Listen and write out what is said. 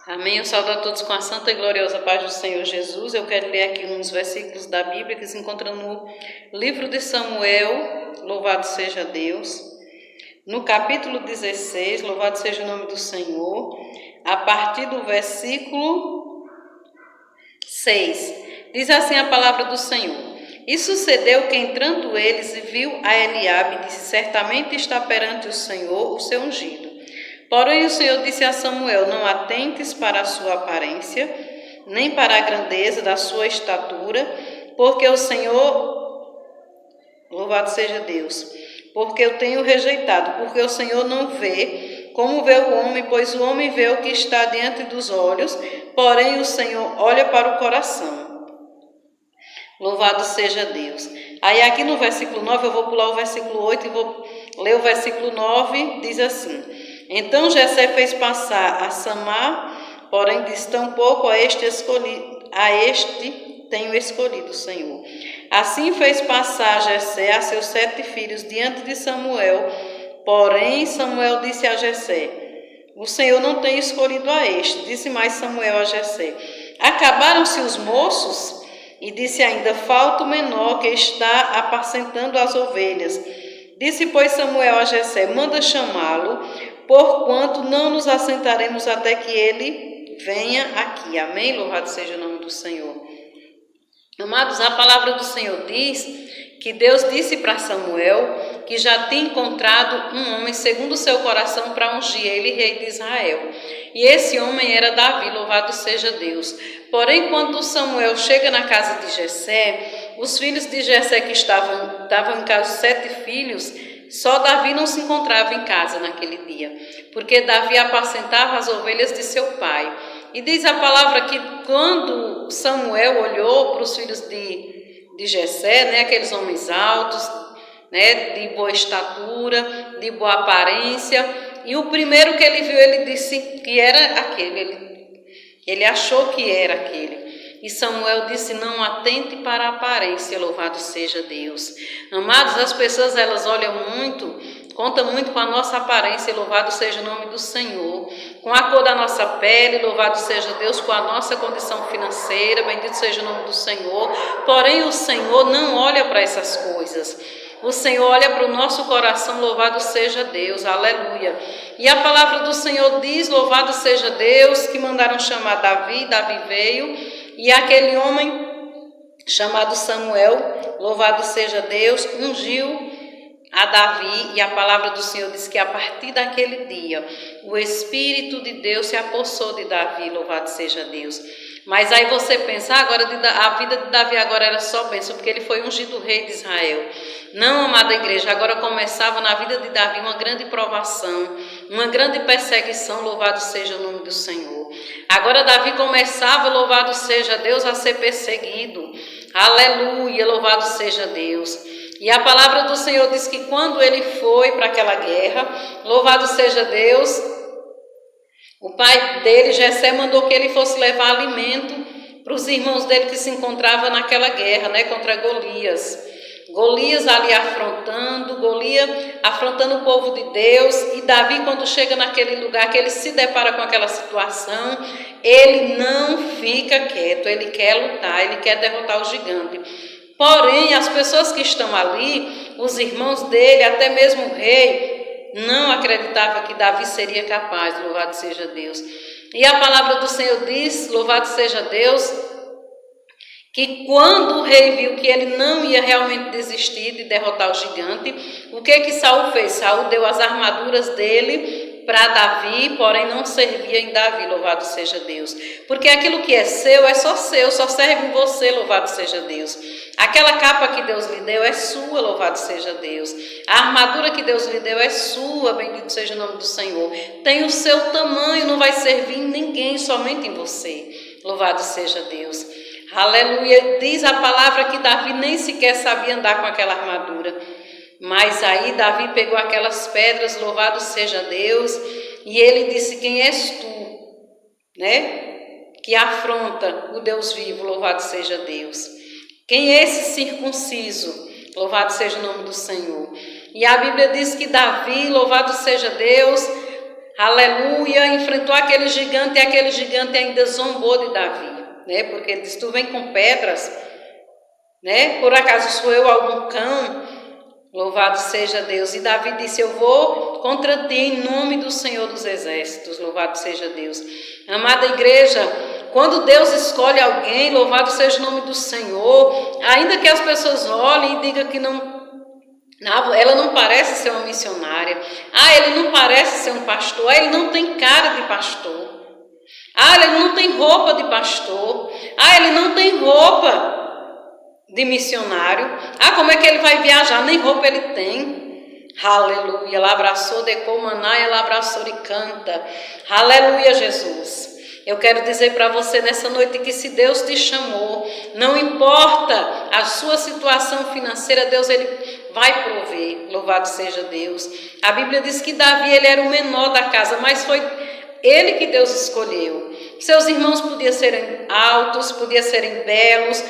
Amém. Eu saúdo a todos com a santa e gloriosa paz do Senhor Jesus. Eu quero ler aqui uns versículos da Bíblia que se encontram no livro de Samuel, louvado seja Deus. No capítulo 16, louvado seja o nome do Senhor, a partir do versículo 6. Diz assim a palavra do Senhor. E sucedeu que, entrando eles, viu a Eliabe, disse: certamente está perante o Senhor o seu ungido. Porém o Senhor disse a Samuel: não atentes para a sua aparência, nem para a grandeza da sua estatura, porque o Senhor, louvado seja Deus, porque eu tenho rejeitado, porque o Senhor não vê como vê o homem, pois o homem vê o que está diante dos olhos, porém o Senhor olha para o coração. Louvado seja Deus. Aí aqui no versículo 9, eu vou pular o versículo 8 e vou ler o versículo 9, diz assim: então Jessé fez passar a Samar, porém disse: tampouco a este tenho escolhido o Senhor. Assim fez passar Jessé a seus 7 filhos diante de Samuel, porém Samuel disse a Jessé: o Senhor não tem escolhido a este. Disse mais Samuel a Jessé: acabaram-se os moços? E disse ainda: falta o menor que está apacentando as ovelhas. Disse, pois, Samuel a Jessé: manda chamá-lo, porquanto não nos assentaremos até que ele venha aqui. Amém? Louvado seja o nome do Senhor. Amados, a palavra do Senhor diz que Deus disse para Samuel que já tinha encontrado um homem segundo o seu coração para ungir ele rei de Israel. E esse homem era Davi, louvado seja Deus. Porém, quando Samuel chega na casa de Jessé, os filhos de Jessé que estavam em casa, 7 filhos, só Davi não se encontrava em casa naquele dia, porque Davi apacentava as ovelhas de seu pai. E diz a palavra que quando Samuel olhou para os filhos de Jessé, aqueles homens altos, de boa estatura, de boa aparência, e o primeiro que ele viu, ele disse que era aquele, ele achou que era aquele. E Samuel disse: não atente para a aparência, louvado seja Deus. Amados, as pessoas elas olham muito, contam muito com a nossa aparência, louvado seja o nome do Senhor, com a cor da nossa pele, louvado seja Deus, com a nossa condição financeira, bendito seja o nome do Senhor. Porém o Senhor não olha para essas coisas. O Senhor olha para o nosso coração, louvado seja Deus, aleluia. E a palavra do Senhor diz: louvado seja Deus, que mandaram chamar Davi. Davi veio, e aquele homem chamado Samuel, louvado seja Deus, ungiu a Davi. E a palavra do Senhor diz que a partir daquele dia o Espírito de Deus se apossou de Davi, louvado seja Deus. Mas aí você pensa, agora a vida de Davi agora era só bênção, porque ele foi ungido rei de Israel. Não, amada igreja, agora começava na vida de Davi uma grande provação, uma grande perseguição, louvado seja o nome do Senhor. Agora Davi começava, louvado seja Deus, a ser perseguido. Aleluia, louvado seja Deus. E a palavra do Senhor diz que quando ele foi para aquela guerra, louvado seja Deus, o pai dele, Jessé, mandou que ele fosse levar alimento para os irmãos dele que se encontravam naquela guerra, contra Golias. Golias ali afrontando o povo de Deus. E Davi, quando chega naquele lugar, que ele se depara com aquela situação, ele não fica quieto, ele quer lutar, ele quer derrotar o gigante. Porém, as pessoas que estão ali, os irmãos dele, até mesmo o rei, não acreditava que Davi seria capaz, louvado seja Deus. E a palavra do Senhor diz, louvado seja Deus, que quando o rei viu que ele não ia realmente desistir de derrotar o gigante, o que Saul fez? Saul deu as armaduras dele para Davi, porém não servia em Davi, louvado seja Deus. Porque aquilo que é só seu, só serve em você, louvado seja Deus. Aquela capa que Deus lhe deu é sua, louvado seja Deus. A armadura que Deus lhe deu é sua, bendito seja o nome do Senhor. Tem o seu tamanho, não vai servir em ninguém, somente em você, louvado seja Deus. Aleluia. Diz a palavra que Davi nem sequer sabia andar com aquela armadura. Mas aí Davi pegou aquelas pedras, louvado seja Deus, e ele disse: quem és tu, que afronta o Deus vivo, louvado seja Deus. Quem é esse circunciso? Louvado seja o nome do Senhor. E a Bíblia diz que Davi, louvado seja Deus, aleluia, enfrentou aquele gigante e aquele gigante ainda zombou de Davi, né? Porque ele disse, tu vem com pedras, né? Por acaso sou eu algum cão? Louvado seja Deus. E Davi disse, eu vou contra ti em nome do Senhor dos Exércitos. Louvado seja Deus. Amada igreja, quando Deus escolhe alguém, louvado seja o nome do Senhor, ainda que as pessoas olhem e digam que ela não parece ser uma missionária, ele não parece ser um pastor, ele não tem cara de pastor, ele não tem roupa de pastor, ele não tem roupa de missionário, como é que ele vai viajar? Nem roupa ele tem. Aleluia, ela abraçou de comaná, ela abraçou e canta. Aleluia, Jesus. Eu quero dizer para você nessa noite que se Deus te chamou, não importa a sua situação financeira, Deus ele vai prover. Louvado seja Deus. A Bíblia diz que Davi ele era o menor da casa, mas foi ele que Deus escolheu. Seus irmãos podiam serem altos, podiam serem belos,